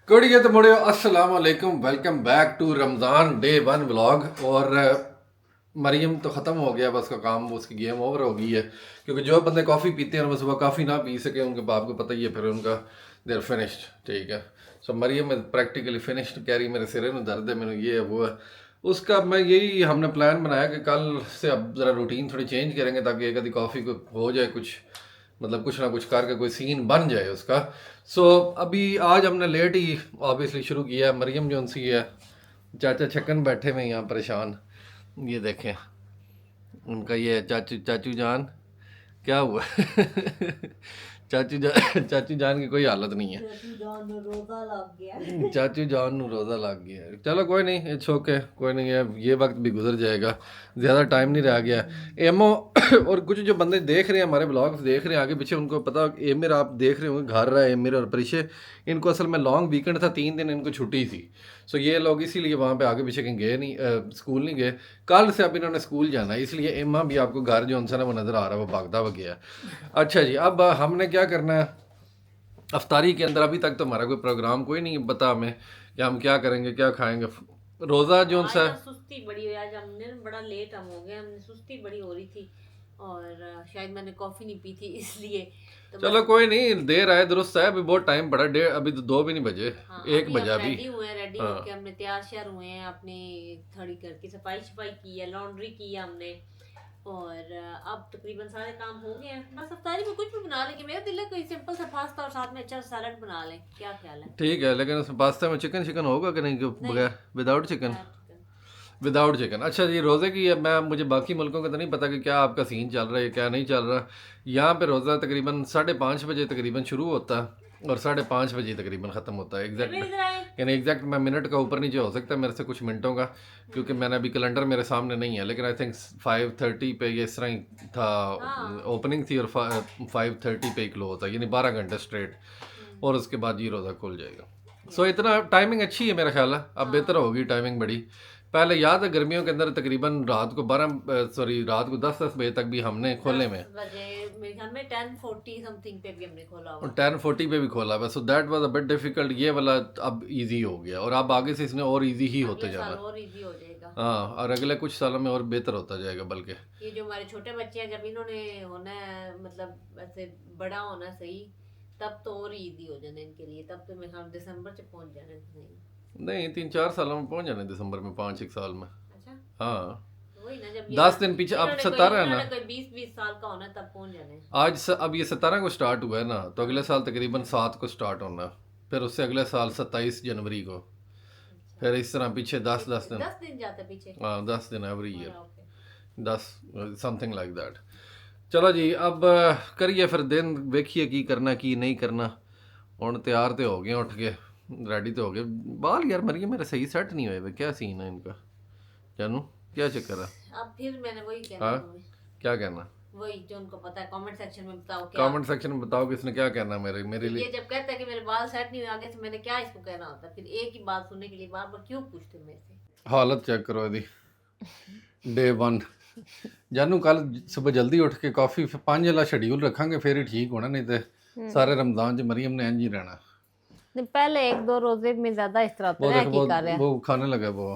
कोडिए तो मुड़े अस्सलाम वालेकुम, welcome back to Ramzan day 1 vlog. और मरियम तो ख़त्म हो गया, बस का काम, उसकी गेम ओवर हो गई है। क्योंकि जो बंदे कॉफ़ी पीते हैं वो सुबह कॉफ़ी ना पी सके, उनके बाप को पता ही है, फिर उनका देर फिनिश्ड। ठीक है, सो मरियम प्रैक्टिकली फिनिश्ड कह रही मेरे सिरे में दर्द है, मैंने ये है वो है। उसका मैं यही हमने प्लान बनाया कि कल से अब ज़रा रूटीन थोड़ी चेंज करेंगे ताकि एक आधी कॉफ़ी को हो जाए कुछ, मतलब कुछ ना कुछ करके कोई सीन बन जाए उसका। सो अभी आज हमने लेट ही ऑब्वियसली शुरू किया है। मरियम जो सी है, चाचा छक्कन बैठे हुए हैं यहाँ परेशान। ये देखें उनका, ये है चाचू, चाचू जान क्या हुआ चाचू जान की कोई हालत नहीं है। चाचू जान नु रोज़ा लग गया। चलो कोई नहीं, इट्स ओके, कोई नहीं है, ये वक्त भी गुजर जाएगा, ज़्यादा टाइम नहीं रह गया। एमओ और कुछ जो बंदे देख रहे हैं, हमारे ब्लॉग्स देख रहे हैं आगे पीछे, उनको पता, एमिर आप देख रहे होंगे घर रहा है, एमिर और परिशे, इनको असल में लॉन्ग वीकेंड था, 3 दिन इनको छुट्टी थी। सो ये लोग इसीलिए वहाँ पे आगे पीछे कहीं गए नहीं, स्कूल नहीं गए। कल से अब इन्होंने स्कूल जाना है, इसलिए एम्मा भी आपको घर जो उनसे ना वो नज़र आ रहा है, वो भागता हुआ गया। अच्छा जी, अब हमने क्या करना है अफ्तारी के अंदर। अभी तक तो हमारा कोई प्रोग्राम कोई नहीं पता हमें कि हम क्या करेंगे, क्या खाएंगे। रोज़ा जो सा सुस्ती बड़ी हुई आज, हमने बड़ा लेट हम हो गए, हमने सुस्ती बड़ी हो रही थी और शायद मैंने कॉफ़ी नहीं पी थी इसलिए। तो चलो कोई नहीं, देर आए दुरुस्त है, अभी बहुत टाइम पड़ा, डेढ़, अभी तो 2 भी नहीं बजे, हाँ, 1 बजा भी। रेडी होके हमने तैयार श्यार हुए हैं, अपनी थोड़ी घर की सफाई शफाई की है, लॉन्ड्री की है हमने, और अब तकरीबन सारे काम हो गए हैं। बस अफ्तारी में कुछ भी बना लेंगे, मेरा दिल है कोई सिंपल सा पास्ता और साथ में अच्छा सैलड बना लें, क्या ख्याल है? ठीक है, लेकिन उसमें पास्ता में चिकन चिकन होगा कि नहीं, बगैर विदाउट चिकन? Without chicken. अच्छा जी, रोज़े की है, मैं मुझे बाकी मुल्कों का तो नहीं पता कि क्या आपका सीन चल रहा है, क्या नहीं चल रहा। यहाँ पे रोज़ा तकरीबन 5:30 बजे तकरीबन शुरू होता है और 5:30 बजे तकरीबन ख़त्म होता है। एग्जैक्ट यानी एग्जैक्ट मैं मिनट का ऊपर नीचे हो सकता है मेरे से कुछ मिनटों का, क्योंकि मैंने अभी कैलेंडर मेरे सामने नहीं है, लेकिन आई थिंक 5:30 पे ये इस तरह ही था, ओपनिंग थी और 5:30 पे ही क्लोज होता है, यानी 12 घंटे स्ट्रेट, और उसके बाद ये रोज़ा खुल जाएगा। सो इतना टाइमिंग अच्छी है मेरा ख्याल है, अब बेहतर होगी टाइमिंग बड़ी। पहले याद है गर्मियों के अंदर तकरीबन रात को 10-10 बजे तक भी हमने खोले में, मेरे ख्याल में 10:40 समथिंग पे भी हमने खोला हुआ, 10:40 पे भी खोला हुआ। So that was a bit difficult. ये वाला अब इजी हो गया और अब आगे से इसने और इजी ही होते जाना, और इजी हो जाएगा। हाँ, और अगले कुछ सालों में और बेहतर होता जाएगा। बल्कि ये जो हमारे छोटे बच्चे हैं, जब इन्होंने होना है, मतलब ऐसे बड़ा होना सही, तब तो और इजी हो जाना इनके लिए, तब तो मैं हम दिसंबर से पहुंच जाने नहीं, 3-4 सालों में पहुंच जाने दिसंबर में, 5-1 साल में। अच्छा, हाँ, वही ना, जब 10 दिन पीछे, अब 17 है ना, 20-20 साल का होना तब पहुंच जाने। अब ये 17 को स्टार्ट हुआ है ना, तो अगले साल तकरीबन 7 को स्टार्ट होना, फिर उससे अगले साल 27 जनवरी को, फिर इस तरह पीछे 10 दिन 10 दिन जाते पीछे, हाँ 10 दिन every year, 10 something like that. चलो जी, अब करिए फिर दिन, वेखिए की करना की नहीं करना। ਹੁਣ तैयार तो हो गए, उठ के रेडी तो हो गए। बाल यार मरिए मेरे सही सेट नहीं हुए, क्या सीन है इनका, जानू क्या चक्कर है? अब फिर मैंने वही कहना, हाँ, क्या कहना? वही जो उनको पता है, कमेंट सेक्शन में बताओ, कमेंट सेक्शन में बताओ कि इसने क्या कहना मेरे लिए। ये जब कहता है कि मेरे बाल सेट नहीं हुए आगे से, मैंने क्या इसको कहना होता है? फिर एक ही बात सुनने के लिए बार बार क्यों पूछते मेरे से? हालत चेक करो यदि डे 1। जानू कल सुबह जल्दी उठ के कॉफ़ी 5 वाला शेड्यूल रखांगे, फिर ही ठीक होना, नहीं तो सारे रमजान च मरियम ने इंज ही रहना। पहले 1-2 रोजे में ज्यादा इस तरह होता है कि कर रहे हैं, वो खाने लगा वो।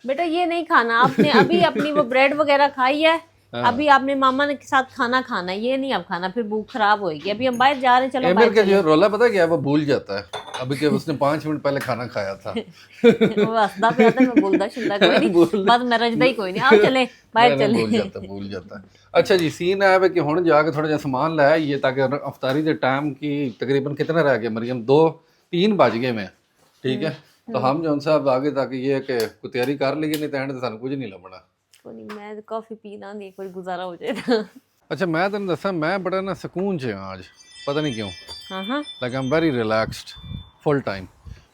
बेटा ये नहीं खाना आपने, अभी अपनी वो ब्रेड वगैरह खाई है, अभी आपने मामा के साथ खाना खाना, ये नहीं अब खाना, फिर भूख खराब होएगी। अभी हम बाहर जा रहे हैं, चलो एमिर का जो रोला पता क्या है, वो भूल जाता है अभी के, उसने 5 मिनट पहले खाना खाया था। वो हंसदा पे आता, मैं बोलदा शुंदा कोई नहीं, बस मैं रजदा ही कोई नहीं, आओ चले बाहर चले। भूल जाता है। अच्छा जी, सीन है कि हुण जाके थोड़ा जिहा समान लाया ये, ताकि अफ्तारी के टाइम की तकरीबन कितने रह गए मरियम, 2-3 बज गए मैं, ठीक है। तो हम जो साहब आगे तक ये कि कोई तैयारी कर लीजिए, नहीं तो एंड सानू कुछ नहीं लभना। मैं कॉफी पीना नहीं, कोई गुजारा हो जाएगा। अच्छा मैं तेन दसा, मैं बड़ा ना सुकून च हाँ आज, पता नहीं क्यों, like I am very relaxed full time.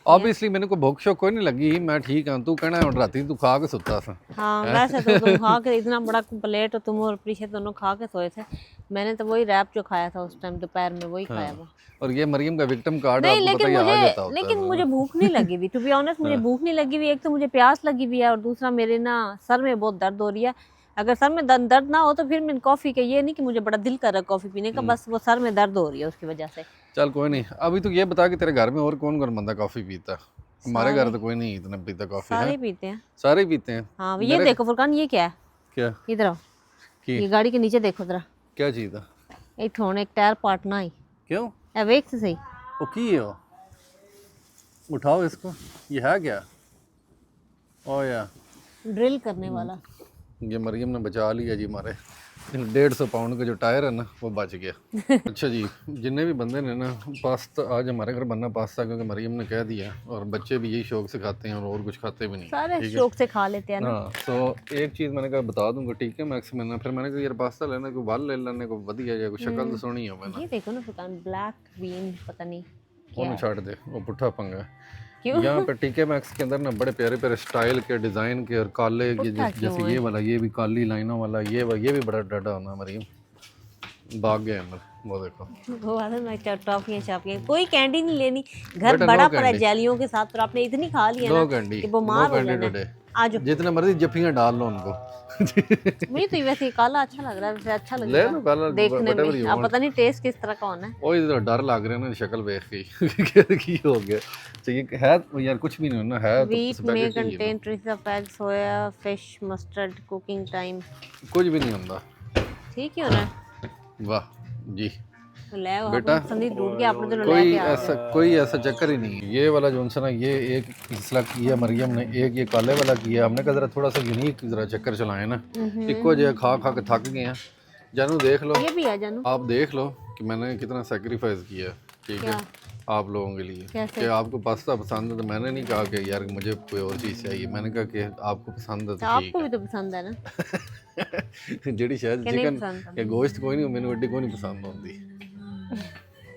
Obviously मैंने को भूख शोक कोई नहीं लगी, मैं ठीक हाँ। तू कहना हुण राती तू खा के सुता सा? हाँ वैसे तो तुम खा के इतना बड़ा प्लेट, तुम और प्रीशा दोनों खा के सोए थे, मैंने तो वही रैप जो खाया था उस टाइम दोपहर में वही खाया था। और ये मरियम का विक्टिम कार्ड नहीं, आपको पता ही आ जाता होता है। लेकिन मुझे भूख नहीं लगी हुई, टू बी ऑनेस्ट मुझे भूख नहीं लगी हुई। एक तो मुझे प्यास लगी हुई है, और दूसरा मेरे ना सर में बहुत दर्द हो रही है। अगर सर में दर्द ना हो तो फिर मैं कॉफ़ी के, ये नहीं कि मुझे बड़ा दिल कर रहा है कॉफ़ी पीने का, बस वो सर में दर्द हो रही है उसकी वजह से। चल कोई नहीं। अभी तो ये बता कि तेरे घर में और कौन कौन बंदा कॉफ़ी पीता है? हमारे घर तो कोई नहीं इतना पीता कॉफ़ी सारे है। पीते हैं। सारे ही पीते हैं। हाँ ये देखो फुरकान, ये क्या है? क्या इधर आओ, की ये गाड़ी के नीचे देखो जरा, क्या चीज़ था? इथों एक टायर पाटना ही क्यों? ए वेख से सही। वो की है वो? उठाओ इसको। ये है क्या? ओ या ड्रिल करने वाला। ये मरियम ने बचा लिया जी हमारे 150 पाउंड का जो टायर है ना वो बच गया। अच्छा जी, जितने भी बंदे ने ना पास्ता आज हमारे घर बनना पास्ता, क्योंकि मरियम ने कह दिया और बच्चे भी यही शौक से खाते हैं और कुछ खाते भी नहीं। सारे ठीक है? शौक से खा लेते हैं ना। हाँ तो एक चीज़ मैंने कहा बता दूंगा, ठीक है मैक्स में ना, फिर मैंने कहा यार पास्ता लेना कोई वाल ले लेने को वधिया जाए, कोई शक्ल तो सोहनी हो मैंने। ये देखो ना फुरकान, ब्लैक बीन पता नहीं ਉਹਨੂੰ ਛੱਡ दे, वो पुट्ठा पंगा है। क्यों? यहाँ पे टीके मैक्स के अंदर ना बड़े प्यारे प्यारे स्टाइल के डिज़ाइन के और काले ये जैसे ये वाला, ये भी काली लाइनों वाला, ये भी बड़ा डाढ़ा होना मरियम। भाग गए अंदर, वो देखो। वो वाला मैं टॉफियाँ शापियाँ कोई कैंडी नहीं लेनी, घर बड़ा पड़ा है जैलियों के साथ, और आपने इतनी खा लिया नो ना कैंडी, कि बीमार हो कैंडी जाना टुडे। है। आज जितना मर्जी जफ्फियाँ डाल लो उनको। मुझे तो वैसे ही काला अच्छा लग रहा है, वैसे अच्छा लग ले रहा लो है काला, देखने whatever में। you अब want। पता नहीं टेस्ट किस तरह का होना है। ਉਹ ਇਧਰ ਡਰ ਲੱਗ ਰਿਹਾ ਨਾ ਸ਼ਕਲ ਵੇਖ ਕੇ ਕੀ ਹੋ ਗਿਆ। चाहिए है यार कुछ भी नहीं होना है तो Wheat may spaghetti ही है। contain traces of egg, soya, fish, mustard, cooking time। कुछ भी नहीं होता। ठीक ही होना है। वाह जी ले आओ, बेटा, आपने पसंद ही ढूंढ के आपने तो कोई ऐसा चक्कर ही नहीं है। ये वाला जो सा ना ये एक पिछला किया मरियम ने, एक ये काले वाला किया हमने कहा जरा थोड़ा सा यूनिक जरा चक्कर चलाए ना, इको जो खा खा के थक गए हैं। जानू देख लो, ये भी आ जानू। आप देख लो कि मैंने कितना सेक्रीफाइस किया है, ठीक है आप लोगों के लिए। कैसे? कि आपको पास्ता पसंद है तो मैंने नहीं कहा कि यार मुझे कोई और चीज़ चाहिए, मैंने कहा कि आपको पसंद है तो तो ठीक आपको भी तो पसंद है ना। है। जेडी शायद कि नहीं चिकन पसंद? या गोश्त कोई नहीं, मैंने वड्डी कोई नहीं पसंद होती।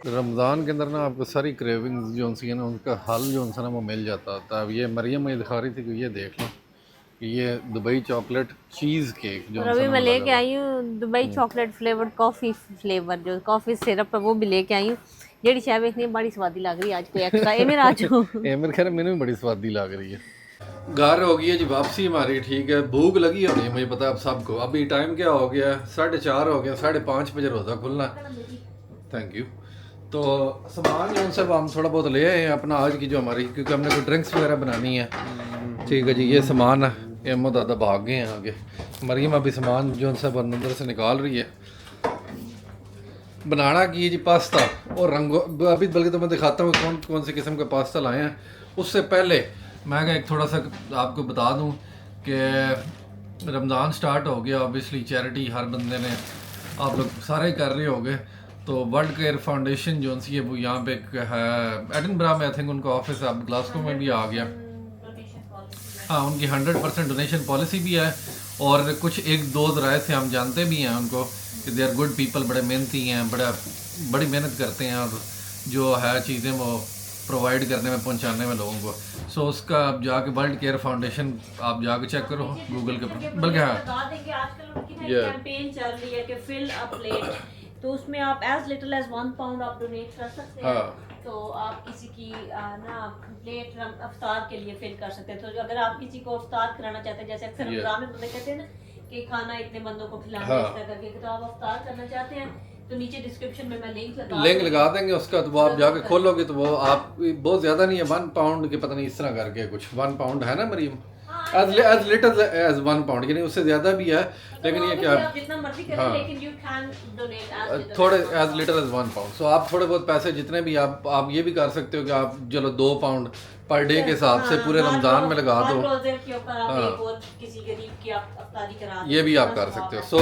रमज़ान के अंदर ना आपको सारी क्रेविंग्स जो सी है ना उनका हल जो सा ना वो मिल जाता था। अब ये मरियम ये दिखा रही थी कि ये देख लो कि ये दुबई चॉकलेट चीज़ केक जो और अभी मैं लेके आई हूँ Dubai chocolate flavoured coffee flavour, जो कॉफ़ी सिरप है वो भी लेके आई हूँ। जेडी चाय देखनी बड़ी स्वादी लग रही है आज, कोई एक्स्ट्रा ए मेरा आज ए मेरे ख्याल मैंने भी बड़ी स्वादी लग रही है। घर हो गई है जी वापसी हमारी, ठीक है। भूख लगी होनी है मुझे पता है अब सबको। अभी टाइम क्या हो गया, 4:30 हो गया, 5:30 बजे रोज़ा खुलना। Thank you. तो सामान जो उनसे हम थोड़ा बहुत ले आए हैं अपना आज की जो हमारी, क्योंकि हमने कोई ड्रिंक्स वगैरह बनानी है, ठीक है जी। ये सामान है, ये अम्मो दादा भाग गए हैं आगे। मरियम अभी सामान जो उनसे अंदर से निकाल रही है। बनाना की जी पास्ता और रंगो, अभी बल्कि तो मैं दिखाता हूँ कौन कौन से किस्म का पास्ता लाए हैं। उससे पहले मैं एक थोड़ा सा आपको बता दूँ कि रमज़ान स्टार्ट हो गया, ऑब्वियसली चैरिटी हर बंदे ने, आप लोग सारे कर रहे होंगे। तो वर्ल्ड केयर फाउंडेशन जो सी है वो यहाँ पे है एडिनबरा में, आई थिंक उनका ऑफिस है, अब ग्लासगो में भी आ गया। हाँ उनकी 100% डोनेशन पॉलिसी भी है, और कुछ एक दो ज़राए से हम जानते भी हैं उनको कि दे आर गुड पीपल, बड़े मेहनती हैं, बड़ी मेहनत करते हैं और जो है चीज़ें वो प्रोवाइड करने में, पहुंचाने में लोगों को। सो उसका आप जाके वर्ल्ड केयर फाउंडेशन आप जाके चेक करो गूगल के, बल्कि हाँ आजकल उनकी कैंपेन चल रही है कि फिल अ प्लेट, तो उसमें आप एज लिटिल एज 1 पाउंड आप डोनेट कर सकते हैं। तो आप किसी की ना प्लेट अफ्तार के लिए फिल कर सकते हैं। तो अगर आप किसी को अफ्तार कराना चाहते हैं, जैसे अक्सर रमजान में बंदे कहते हैं ना कि खाना इतने बंदों को खिलाना है इस तरह करके, तो आप अफ्तार करना चाहते हैं तो नीचे डिस्क्रिप्शन में मैं लिंक लगा देंगे उसका, तो वो आप जाके खोलोगे तो वो आप बहुत ज़्यादा नहीं है 1 पाउंड के, पता नहीं इस तरह करके कुछ 1 पाउंड है ना Mariam, as little as 1 pound, यानी उससे ज़्यादा भी है। लेकिन ये क्या जितना मर्जी करें, लेकिन यू कैन डोनेट थोड़े एज लिटिल एज 1 पाउंड। सो आप थोड़े बहुत पैसे जितने भी आप ये भी कर सकते हो कि आप चलो 2 पाउंड पर डे के हिसाब से पूरे रमज़ान में लगा दो, ये भी आप कर सकते हो। So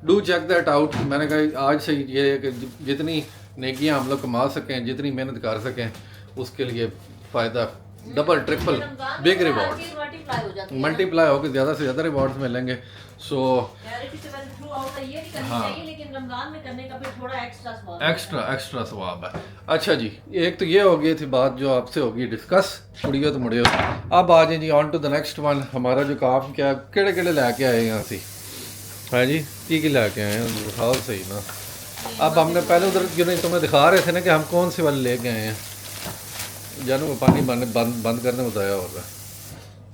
do check that out. मैंने कहा आज से ये कि जितनी नेकियां हम लोग कमा सकें, जितनी मेहनत कर सकें, उसके लिए फ़ायदा double triple big reward multiply होकर ज़्यादा से ज़्यादा रिवॉर्ड्स मिलेंगे। सो एक्स्ट्रा सवाब है। अच्छा जी, एक तो ये हो गई थी बात जो आपसे होगी डिस्कस, मुड़ियो तो मुड़ियो। अब आ जाए जी on to the next one. हमारा जो काम क्या केड़े केड़े लैके आए यहाँ से, हाँ जी की लैके आए हैं दिखाओ सही ना। अब हमने पहले उधर जो नहीं तुम्हें दिखा रहे थे ना कि हम कौन से वाले लेके आए हैं, जानू पानी बंद करने बताया होगा।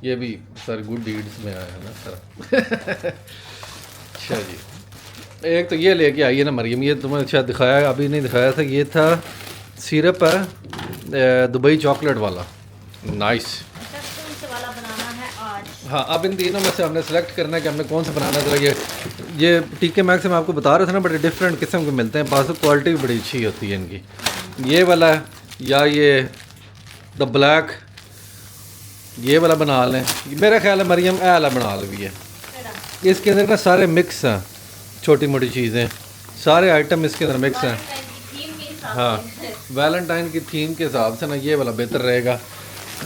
ये भी सर गुड डीड्स में आया है ना सर। अच्छा जी, एक तो ये लेके आई है ना मरियम, ये तुम्हें शायद दिखाया, अभी नहीं दिखाया था, ये था सिरप है दुबई चॉकलेट वाला, नाइस। कौन से वाला बनाना है आज? हाँ, अब इन तीनों में से हमने सेलेक्ट करना है कि हमने कौन सा बनाना है। ये टीके मैक्स में आपको बता रहे थे ना, बड़े डिफरेंट किस्म के मिलते हैं पास, क्वालिटी भी बड़ी अच्छी होती है इनकी। ये वाला है या ये द ब्लैक, ये वाला बना लें। मेरा ख्याल है मरियम ए वाला बना ले भी है। इसके अंदर ना सारे मिक्स हैं, छोटी मोटी चीज़ें, सारे आइटम इसके अंदर मिक्स हैं। हाँ, वैलेंटाइन की थीम के हिसाब से ना ये वाला बेहतर रहेगा।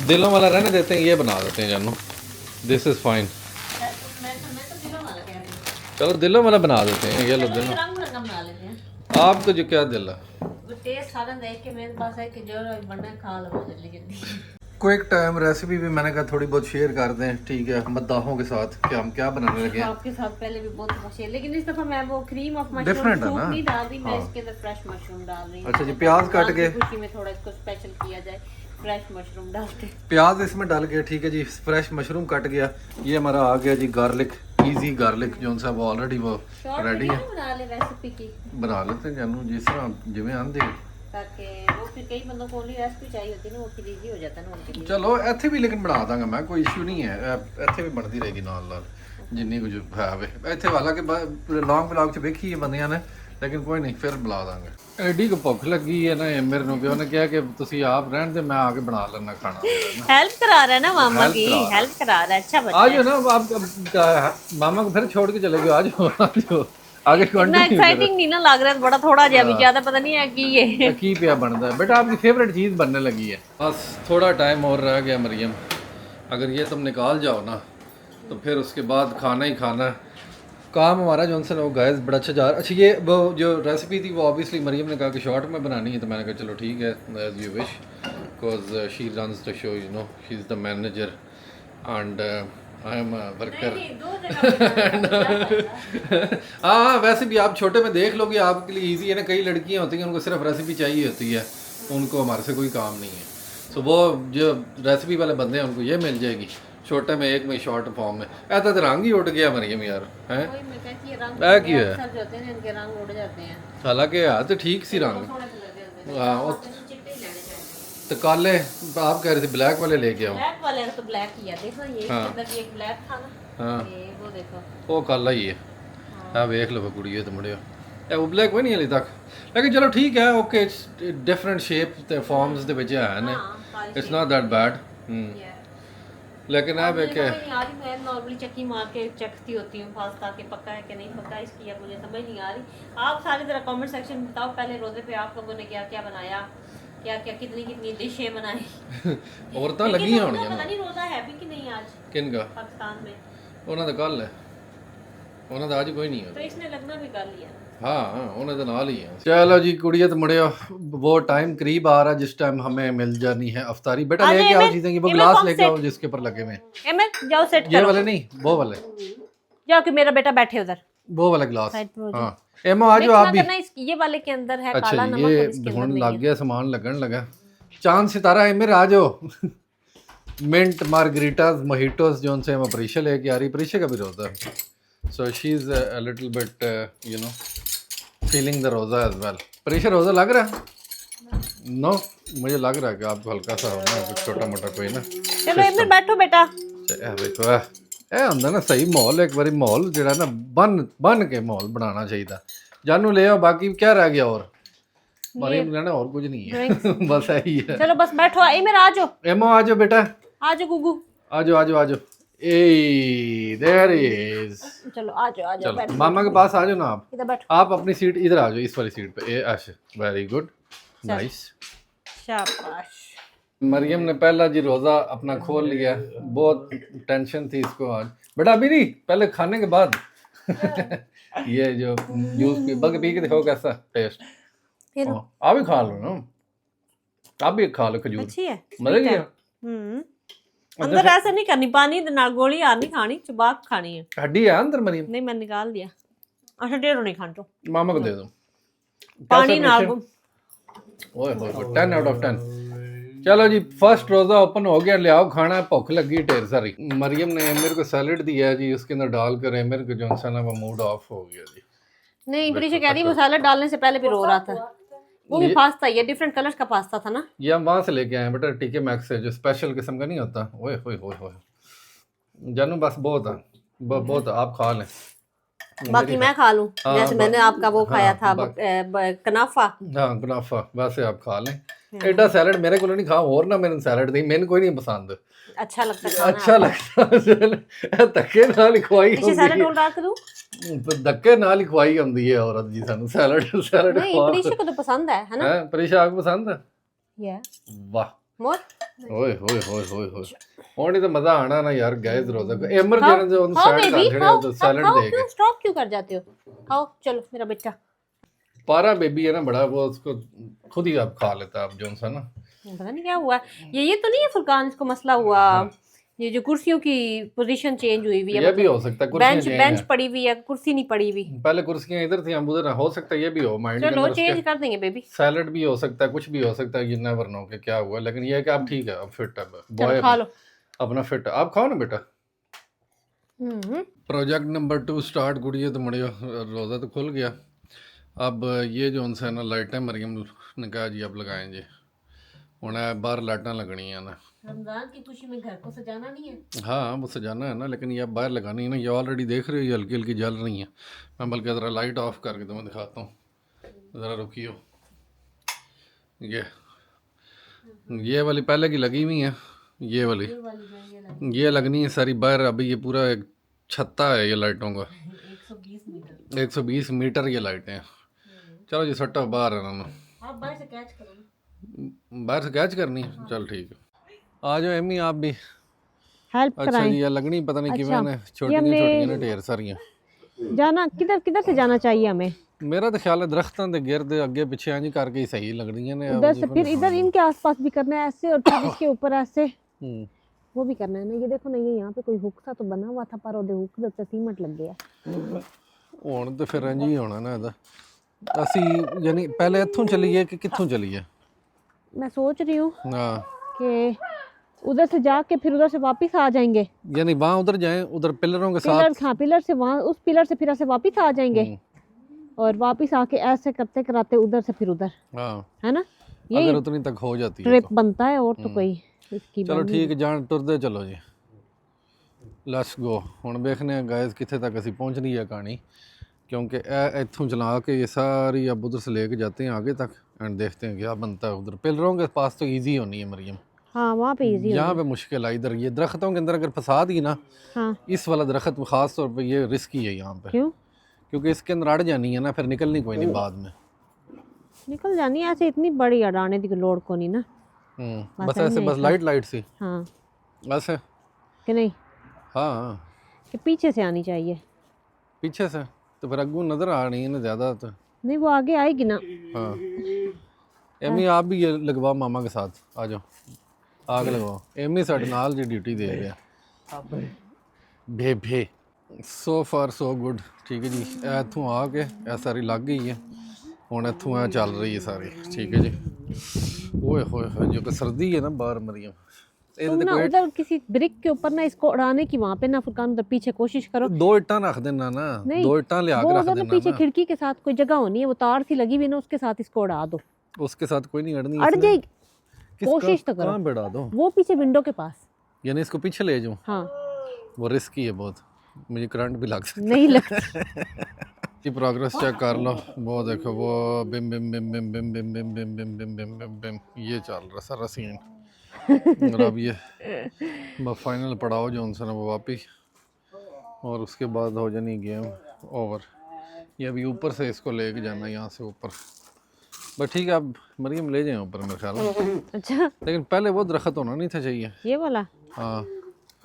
दिलों वाला रहने देते हैं, ये बना देते हैं जानू, दिस इज़ फाइन। चलो दिलों वाला बना देते हैं, ये लो दिलों। आपको जो क्या दिल है, क्विक टाइम रेसिपी भी मैंने कहा थोड़ी बहुत शेयर कर दें, ठीक है, मद्दाहों के साथ कि हम क्या बनाने लगे हैं। आपके साथ पहले भी बहुत मशहूर, लेकिन इस दफा मैं वो क्रीम ऑफ मशरूम Different है ना? नहीं डाल रही, मैं इसके अंदर फ्रेश मशरूम डाल रही हूं। अच्छा जी, प्याज काट के, खुशी में थोड़ा इसको स्पेशल किया जाए, फ्रेश मशरूम डालते। प्याज इसमें डाल के, ठीक है जी, फ्रेश मशरूम कट गया। ये हमारा आ गया जी गार्लिक, इजी गार्लिक जो सा वो ऑलरेडी वो रेडी है। बना ले रेसिपी की, बना लेते हैं जानू जिस तरह जिवें आंदे, ताकि वो फिर कई बंदों को रेसिपी चाहिए होती है ना, वो फिर इजी हो जाता है ना उनके लिए। चलो ਇੱਥੇ ਵੀ लेकिन बना ਦਾਂਗਾ मैं, कोई इशू नहीं है, ਇੱਥੇ ਵੀ ਬਣਦੀ ਰਹੇਗੀ ਨਾਲ ਨਾਲ ਜਿੰਨੀ ਕੁਝ ਹੈ ਵੇ। ਇੱਥੇ ਵਾਲਾ ਕਿ ਲੌਂਗ ਵਲੌਗ ਚ ਵੇਖੀ ਹੈ ਬੰਦਿਆਂ ਨੇ, ਲੇਕਿਨ ਕੋਈ ਨਹੀਂ, ਫਿਰ ਬੁਲਾ ਦਾਂਗੇ। ਐਡੀ ਕੁ ਭੁੱਖ ਲੱਗੀ ਹੈ ਨਾ ਮੇਰੇ ਨੂੰ ਕਿ ਉਹਨੇ ਕਿਹਾ ਕਿ ਤੁਸੀਂ ਆਪ ਰਹਿਣ ਦੇ, ਮੈਂ ਆ ਕੇ ਬਣਾ ਲੈਣਾ ਖਾਣਾ। हेल्प करा रहा है ना मामा की, हेल्प करा रहा है, अच्छा बच्चा आ जाओ ना आप, मामा को फिर छोड़ के चले गए, आ जाओ आगे इतना कंटिन्यू एक्साइटिंग नहीं ना लग रहा है, बड़ा थोड़ा जिहा भी ज्यादा पता नहीं है कि ये की पिया बनता है। बेटा आपकी फेवरेट चीज़ बनने लगी है, बस थोड़ा टाइम और रह गया मरियम। अगर ये तुम निकाल जाओ ना तो फिर उसके बाद खाना ही खाना है। काम हमारा जो उनसे वो गैस बड़ा अच्छा जा रहा। अच्छा, ये वो जो रेसिपी थी वो ऑब्वियसली मरियम ने कहा कि शॉर्ट में बनानी है, तो मैंने कहा चलो ठीक है, as you wish, because she runs the show, you know, she is the manager and I am worker. हाँ, वैसे भी आप छोटे में देख लोगे, आपके लिए इजी है ना। कई लड़कियां होती हैं उनको सिर्फ रेसिपी चाहिए होती है, उनको हमारे से कोई काम नहीं है। सो वो जो रेसिपी वाले बंदे हैं उनको ये मिल जाएगी छोटे में, एक में शॉर्ट फॉर्म में। ऐसा तो रंग ही उठ गया मरियम यार, हैं क्यों है? हालांकि यार तो ठीक सी रंग। हाँ, तो काले आप कह रहे थे ब्लैक वाले लेके आओ। ब्लैक वाले तो ब्लैक ही है, देखो ये इसके अंदर भी एक ब्लैक था ना। हाँ, ये वो देखो, वो काला ही है। हाँ, देख लो कुड़िए तो मुड़ियो, वो ब्लैक कोई नहीं हाले तक, लेकिन चलो ठीक है, ओके, डिफरेंट शेप ते फॉर्म्स दे विच है ने, इट्स नॉट दैट बैड। लेकिन अब एक यार मैं नॉर्मली चक्की मार के चखती होती हूँ पास्ता के पक्का है कि नहीं पक्का, इसकी अब मुझे समझ नहीं आ रही। आप सारी तरह कमेंट सेक्शन में बताओ, पहले रोजे पे आप लोगों ने क्या क्या बनाया, क्या क्या कितनी कितनी डिशें बनाई। औरतां लगी हैं होनी पता नहीं रोजा है भी कि नहीं आज किनका, पाकिस्तान में। उन्होंने तो कल है, उन्होंने तो आज कोई नहीं है, तो इसने लगना भी कर लिया। हाँ उन्हें तो नाल ही है। चलो जी कुड़िया तो मुड़े, वो टाइम करीब आ रहा है जिस टाइम हमें मिल जानी है अफ्तारी। बेटा लेके आओ चीजें, वो गिलास लेके आओ जिसके ऊपर लगे हुए। जाओ सेट ये वाले नहीं, वो वाले जाओ कि मेरा बेटा बैठे उधर, वो वाला गिलास। हाँ एमो आ जाओ आप भी। ये वाले के अंदर है अच्छा काला नमक, ये और इसके अंदर ढूंढ नहीं लग है। गया, सामान लगन लगा। चांद सितारा एमर आ जाओ। मिंट मार्गरीटास मोहिटोस जो उनसे हम परीक्षा लेके आ रही, परीक्षा का भी रोजा है, so she is a little bit you know feeling the रोजा एज वेल। परीक्षा रोजा लग रहा है? नो, मुझे लग रहा है कि आपको हल्का सा होना है, कुछ छोटा मोटा कोई ना। चलो इधर बैठो बेटा। देखो ਇਹ ਹੁੰਦਾ ਨਾ ਸਹੀ ਮਾਹੌਲ, ਇੱਕ ਵਾਰੀ ਮਾਹੌਲ ਜਿਹੜਾ ਨਾ बन के माहौल बनाना चाहिए। जानू ले आओ, बाकी क्या रह गया और मरीम कहना और कुछ नहीं है। बस यही है। चलो बस बैठो, ए मेरा आ जाओ, एमो आ जाओ बेटा, आ जाओ गुगू, आ जाओ आ जाओ आ जाओ। ए देयर इज, चलो आ जाओ आ जाओ, चलो मामा के पास आ जाओ ना आप। इधर बैठो, आप अपनी सीट इधर आ जाओ, इस वाली सीट पे। ए आश, वेरी गुड, नाइस, शाबाश। मरियम ने पहला जी रोज़ा अपना खोल लिया, बहुत टेंशन थी इसको आज। बेटा अभी नहीं, पहले खाने के बाद। ये जो जूस पी के देखो कैसा टेस्ट, आप भी खा लो ना, आप भी खा लो खजूर, अच्छी है, मजा लिया। अंदर ऐसे नहीं करनी, पानी ना गोली यार नहीं खानी, चबा के खानी है। हड्डी है अंदर मरियम? नहीं मैं निकाल दिया। अच्छा डेढ़ नहीं खान तो मामा को दे दो पानी ना। ओए 10 आउट ऑफ 10। चलो जी फर्स्ट रोज़ा ओपन हो गया, ले आओ खाना, भूख लगी ढेर सारी। मरियम ने मेरे को सैलेड दिया जी, उसके अंदर डाल कर मेरे को जो सा ना वो मूड ऑफ हो गया जी। नहीं प्रीशा कह रही वो सैलेड डालने से पहले भी रो रहा था वो भी पास्ता, ये डिफरेंट कलर्स का पास्ता था ना। ये हम वहाँ से लेके आए हैं बेटा, टीके मैक्स से, जो स्पेशल किस्म का नहीं होता। ओए होए होए होए जानू, बस बहुत है, बहुत है, आप खा लें। बाकी मैं खा लूं, जैसे मैंने आपका वो खाया था कनाफा। हाँ कुनाफा, वैसे आप खा लें। एडा सैलड मेरे को नहीं खा, और ना मैंने सैलड दी, मैंने कोई नहीं पसंद। अच्छा लगता खाना, अच्छा लगता धक्के नाल ही खवाई पीछे सैलड रोल डाल के दूं? धक्के नाल ही खवाई आंदी है औरत जी सानू सैलड नहीं, परीशा को तो पसंद है ना? परीशा आपको पसंद है? या वाह, मोर ओए होए होए होए होए, और तो मजा आना ना यार गैस रोजा एमर खाओ, जन जो खाओ साइड बेबी, कर खाओ, तो अब सैलड खाओ, दे के क्यों स्टॉप क्यों कर जाते हो? खाओ चलो मेरा बेटा। पारा बेबी है ना बड़ा, वो उसको खुद ही आप खा लेता है आप जोन सा ना। पता नहीं क्या हुआ, ये तो नहीं है फुरकान इसको मसला हुआ, ये जो कुर्सियों की पोजीशन चेंज हुई हुई है, ये भी हो सकता है, कुर्सियां बेंच चेंज बेंच है, पड़ी हुई है, कुर्सी नहीं पड़ी हुई। पहले कुर्सियां इधर थी हम उधर, हो सकता है ये भी हो माइंड के चलो अंदर चेंज उसके। कर देंगे बेबी। सैलड भी हो सकता है, कुछ भी हो सकता है, ये नेवर नो कि क्या हुआ, लेकिन ये है कि आप ठीक है, अब फिट है, बॉय चलो खा लो। अपना फिट है, आप खाओ ना बेटा। प्रोजेक्ट नंबर 2 स्टार्ट गुड़िया तो मड़ियो, रोज़ा तो खुल गया। अब ये जो उनसे ना लाइटें मरियम ने कहा जी अब लगाएं जी, उन्हें बाहर लाइटें लगनी है ना, रमजान की खुशी में घर को सजाना नहीं है। हाँ वो सजाना है ना, लेकिन ये अब बाहर लगानी है ना, ये ऑलरेडी देख रहे हो ये हल्की हल्की जल रही हैं। मैं बल्कि ज़रा लाइट ऑफ करके तुम्हें दिखाता हूँ, ज़रा रुकियो। ये वाली पहले की लगी हुई है, ये वाली ये लगनी है सारी बाहर। अभी ये पूरा एक छत्ता है ये लाइटों का, 120 मीटर ये लाइटें हैं। चलो जी सट्टा बाहर है ना, आप बाहर से कैच करो, बाहर से कैच करनी है, चल ठीक है। आ जाओ एमी आप भी हेल्प अच्छा कराएं। जी, ये लगनी पता नहीं अच्छा, किवें ने, छोटियां हमने छोटियां ने ढेर सारियां। जाना किधर किधर से जाना चाहिए हमें? मेरा तो ख्याल है दरख्तां दे गिर्द अगे पीछे इंज करके ही सही लगनी है। उधर से फिर इधर इनके आसपास भी करना है ऐसे, और फिर इसके ऊपर ऐसे वो भी करना है ना। ये देखो ना, ये यहाँ पे कोई हुक सा तो बना हुआ था, पर ओदे हुक दे उत्ते सीमेंट लग गया। ਹੁਣ ਤੇ ਫਿਰ ਇੰਜ ਹੀ ਹੋਣਾ ਨਾ ਇਹਦਾ। ਅਸੀਂ ਯਾਨੀ ਪਹਿਲੇ ਇੱਥੋਂ ਚੱਲੀਏ ਕਿ ਕਿੱਥੋਂ ਚੱਲੀਏ? मैं सोच रही हूँ हाँ, कि उधर से जाके फिर उधर से वापस आ जाएंगे। यानी वहाँ उधर जाएं, उधर पिलरों के पिलर, साथ। हाँ पिलर से वहाँ, उस पिलर से फिर ऐसे वापस आ जाएंगे, और वापस आके ऐसे करते कराते उधर से फिर उधर, हाँ है ना? अगर यही उतनी तक हो जाती है ट्रिप तो बनता है, और तो कोई इसकी चलो बननी ठीक है, जान टुरदे चलो जी, ਲੈਟਸ ਗੋ। ਹੁਣ ਵੇਖਨੇ ਆ गाइस कित्थे तक ਅਸੀਂ पहुंच रही है कहानी, क्योंकि इत्थों चला के ये सारी अब उधर से लेके जाते हैं आगे तक एंड देखते हैं क्या बनता है उधर। पिलरों के पास तो इजी होनी है मरियम, हाँ वहाँ पे इजी यहाँ पे मुश्किल है। इधर ये दरख्तों के अंदर अगर फंसा दी ना, हाँ इस वाला दरख्त खास तौर पे ये रिस्की है यहाँ पे, क्यों क्योंकि इसके अंदर अड़ जानी है ना, फिर निकलनी कोई नहीं बाद में। निकल जानी है ऐसे, इतनी बड़ी अड़ाने की लोड को नहीं ना। बस ऐसे, बस लाइट लाइट सी हाँ ऐसे, कि नहीं, हाँ कि पीछे से आनी चाहिए। पीछे से तो फिर अगू नजर आ रही है ना ज़्यादा तो। नहीं वो आगे आएगी ना। हाँ एमी आप भी ये लगवाओ मामा के साथ, आ जाओ आग लगवाओ। एमी साढ़े नाल जी ड्यूटी दे रहा भे भे। सो फार सो गुड, ठीक है जी। इतों आ के ए सारी लग गई है, हुण इतों ए चल रही है सारी, ठीक है जी। ओए होए होए जो कि सर्दी है ना बाहर मरियम, तुम ना उधर किसी ब्रिक के ऊपर ना इसको उड़ाने की वहाँ पे ना फुरकान उधर पीछे कोशिश करो। दो इट्टां रख देना ना, नहीं, दो इट्टां ले आके वो रख उधर ना देना पीछे ना। खिड़की के साथ कोई जगह होनी है, वो तार सी लगी हुई ना, उसके साथ इसको उड़ा दो। उसके साथ कोई नहीं अड़नी, अड़ जाएगी, कोशिश तो करो। कहाँ बैठा दो, वो पीछे विंडो के पास। यानी इसको पीछे ले जाऊँ? हाँ वो रिस्की है बहुत, मुझे करंट भी लग सकता है। नहीं लगता। की प्रोग्रेस चेक कर लो, वो देखो वो बिम बिम बिम बिम बिम बिम बिम बिम बिम बिम बिम बिम बिम ये चल रहा सारा सीन। और अब ये फाइनल पड़ाओ जो उनसे ना वो वापिस, और उसके बाद हो जानी गेम ओवर। ये अभी ऊपर से इसको लेके जाना है यहाँ से ऊपर, बस ठीक है। अब मरियम ले जाए ऊपर मेरे ख्याल में। अच्छा लेकिन पहले वो दरख्त होना नहीं था चाहिए, ये वाला, हाँ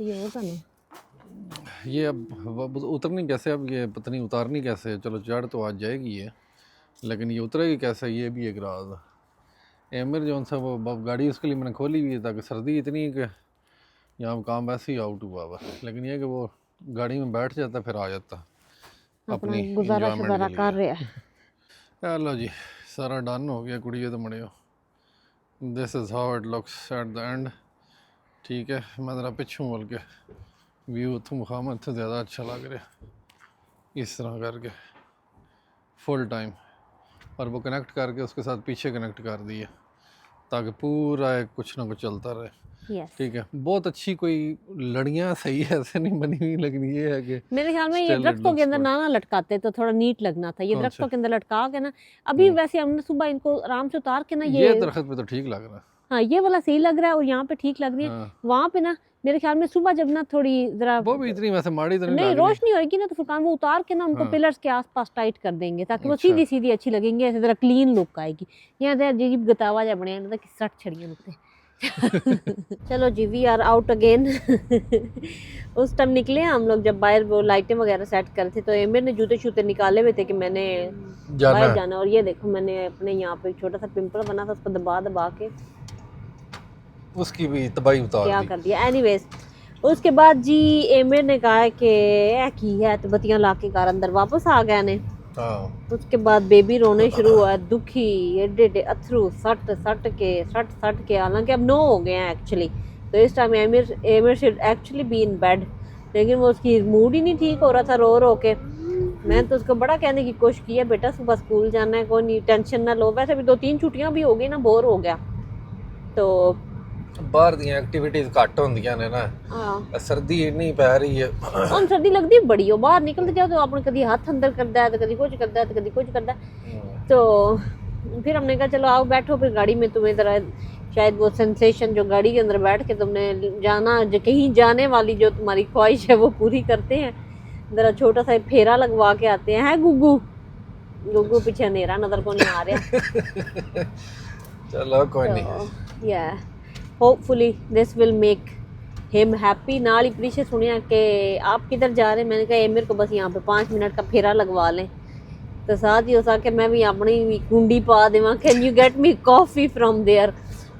ये होगा ना। ये अब उतरनी कैसे, अब ये पता नहीं उतारनी कैसे। चलो चढ़ तो आज जाएगी ये, लेकिन ये उतरेगी कैसे ये भी एक राज है। एमिर जो सा वो गाड़ी उसके लिए मैंने खोली हुई है ताकि सर्दी इतनी है कि यहाँ काम वैसे ही आउट हुआ हुआ, लेकिन ये कि वो गाड़ी में बैठ जाता फिर आ जाता अपनी गुजारा शुजारा कर रहा है। चलो जी सारा डन हो गया कुड़िए तो मड़ियो। This is how it looks at the end, ठीक है। मैं ज़रा पिछूँ बोल के व्यू उतों मुकाम इतना ज़्यादा अच्छा लग रहा इस तरह करके फुल टाइम। और वो कनेक्ट करके उसके साथ पीछे कनेक्ट कर दिए ताकि पूरा एक कुछ ना कुछ चलता रहे। यस ठीक है, बहुत अच्छी कोई लड़ियाँ सही है ऐसे नहीं बनी हुई, लेकिन ये है कि मेरे ख्याल में ये still it दरख्तों के looks अंदर good। ना लटकाते तो थोड़ा नीट लगना था, ये कौन दरख्तों से? के अंदर लटका के ना, अभी वैसे हमने सुबह इनको आराम से उतार के ना ये दरख्त पे तो ठीक लग रहा है। हाँ ये वाला सही लग रहा है और यहाँ पे ठीक लग रही है। हाँ, वहाँ पे ना मेरे ख्याल में सुबह जब ना थोड़ी जरा वो भी इतनी वैसे माड़ी तो नहीं नहीं लग रही। रोशनी होगी ना तो फुरकान वो उतार के ना उनको हाँ। पिलर्स के आसपास टाइट कर देंगे ताकि वो अच्छा। सीधी सीधी अच्छी लगेंगी, ऐसे जरा क्लीन लुक आएगी। यहाँ तो अजीब गतावा जा बने ना कि सट छड़ियाँ लगते चलो जी वी आर आउट अगेन उस टाइम निकले हम लोग जब बाहर वो लाइटें वगैरह सेट कर थे तो एमिर ने जूते शूते निकाले हुए थे कि मैंने जाना बाहर है। जाना। और ये देखो मैंने अपने यहाँ पे एक छोटा सा पिंपल बना था उसको दबा दबा के उसकी भी तबाही उतार क्या दी। कर दिया। एनीवेज उसके बाद जी एमिर ने कहा कि ऐ की है तो बत्तियां ला के घर अंदर वापस आ गए ने। हाँ, उसके बाद बेबी रोने शुरू हुआ, दुखी, एडे एडे अथरू सट सट के हालांकि अब 9 हो गए हैं एक्चुअली। तो इस time emir should actually be in bed, लेकिन वो उसकी मूड ही नहीं ठीक हो रहा था रो रो के। मैं तो उसको बड़ा कहने की कोशिश की है बेटा सुबह स्कूल जाना है, कोई नहीं टेंशन ना लो। वैसे भी 2-3 छुट्टियां भी हो गई ना, बोर हो गया। तो बाहर दी एक्टिविटीज घट होंदियां ने ना, हाँ सर्दी इन्नी पै रही है। ਹੁਣ सर्दी लगती बड़ी हो, बाहर निकलते जाओ तो आपने कभी हाथ अंदर करता है तो कभी कुछ करता है तो कभी कुछ करता है। तो फिर हमने कहा चलो आओ बैठो फिर गाड़ी में, तुम्हें जरा शायद वो सेंसेशन जो गाड़ी के अंदर बैठ के तुमने जाना जो कहीं जाने वाली जो तुम्हारी ख्वाहिश है वो पूरी करते हैं। जरा छोटा सा फेरा लगवा के आते हैं। है गुग्गू गुग्गू पीछे अंधेरा नजर को नहीं आ रहा। चलो कोई नहीं। तो या hopefully this will make him happy. नाल ही प्रीशे सुनिया कि आप किधर जा रहे हैं, मैंने कहा एमिर को बस यहाँ पे 5 मिनट का फेरा लगवा लें तो साथ ही हो सके मैं भी अपनी भी कुंडी पा देवा। Can you get me coffee from there.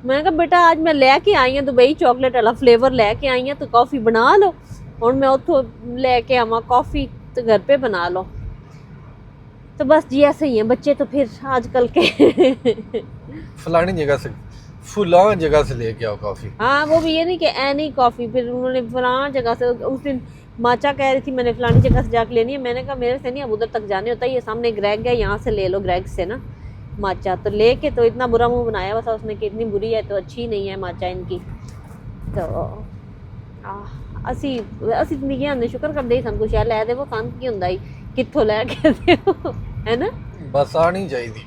मैंने कहा बेटा आज मैं लेके आई हूँ दुबई चॉकलेट वाला फ्लेवर लेके आई हूँ तो कॉफ़ी बना लो और मैं उतो लेके आवा कॉफ़ी तो घर पे बना लो। तो बस जी ऐसे ही हैं बच्चे तो फिर आजकल के फलानी जगह से फुलान जगह से लेके आओ कॉफी। हाँ वो भी ये नहीं कि एनी कॉफ़ी, फिर उन्होंने फलान जगह से उस दिन माचा कह रही थी मैंने फलानी जगह से जाके लेनी है। मैंने कहा मेरे से नहीं अब उधर तक जाने होता है, ये सामने ग्रैग है यहाँ से ले लो ग्रैग से ना माचा। तो लेके तो इतना बुरा मुंह बनाया बस उसने कि इतनी बुरी है तो अच्छी नहीं है माचा इनकी। तो ਅਸੀਂ ਜ਼ਿੰਦਗੀ ਹੁੰਦੇ ਸ਼ੁਕਰ ਕਰਦੇ ਸਾਨੂੰ ਕੁਛ ਆ ਲੈ ਦੇ ਉਹ ਕੰਨ ਕੀ ਹੁੰਦਾ ਹੀ ਕਿੱਥੋਂ ਲੈ ਕੇ ਦਿਓ है ना। बस आनी चाहिए।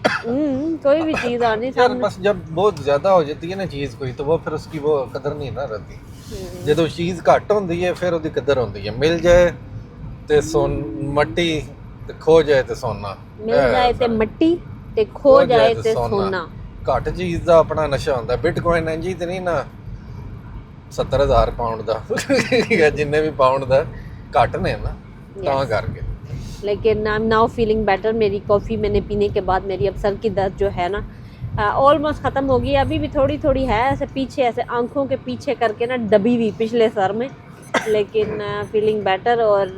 कोई भी चीज़ आनी यार बस जब बहुत ज्यादा हो जाती है ना चीज कोई तो वो फिर उसकी वो कदर नहीं ना रहती। ਜਦੋਂ ਚੀਜ਼ ਘੱਟ ਹੁੰਦੀ ਹੈ ਫਿਰ ਉਹਦੀ ਕਦਰ ਹੁੰਦੀ ਹੈ। ਮਿਲ ਜਾਏ ਤੇ ਮੱਟੀ ਤੇ ਖੋ ਜਾਏ ਤੇ ਸੋਨਾ। ਮਿਲ ਜਾਏ ਤੇ ਮੱਟੀ ਤੇ ਖੋ ਜਾਏ ਤੇ ਸੋਨਾ। ਘੱਟ ਚੀਜ਼ ਦਾ ਆਪਣਾ ਨਸ਼ਾ ਹੁੰਦਾ। ਬਿਟਕੋਇਨ ਇੰਜੀ ਤੇ ਨਹੀਂ ਨਾ 70,000 ਪਾਉਂਡ ਦਾ ਜਿੰਨੇ ਵੀ ਪਾਉਂਡ ਦਾ ਘੱਟ ਨੇ ਨਾ ਤਾਂ ਕਰਕੇ। लेकिन I am now feeling better. मेरी कॉफ़ी मैंने पीने के बाद मेरी अब सर की दर्द जो है ना ऑलमोस्ट ख़त्म हो गई। अभी भी थोड़ी थोड़ी है ऐसे पीछे ऐसे आंखों के पीछे करके ना दबी हुई पिछले सर में, लेकिन फीलिंग बेटर। और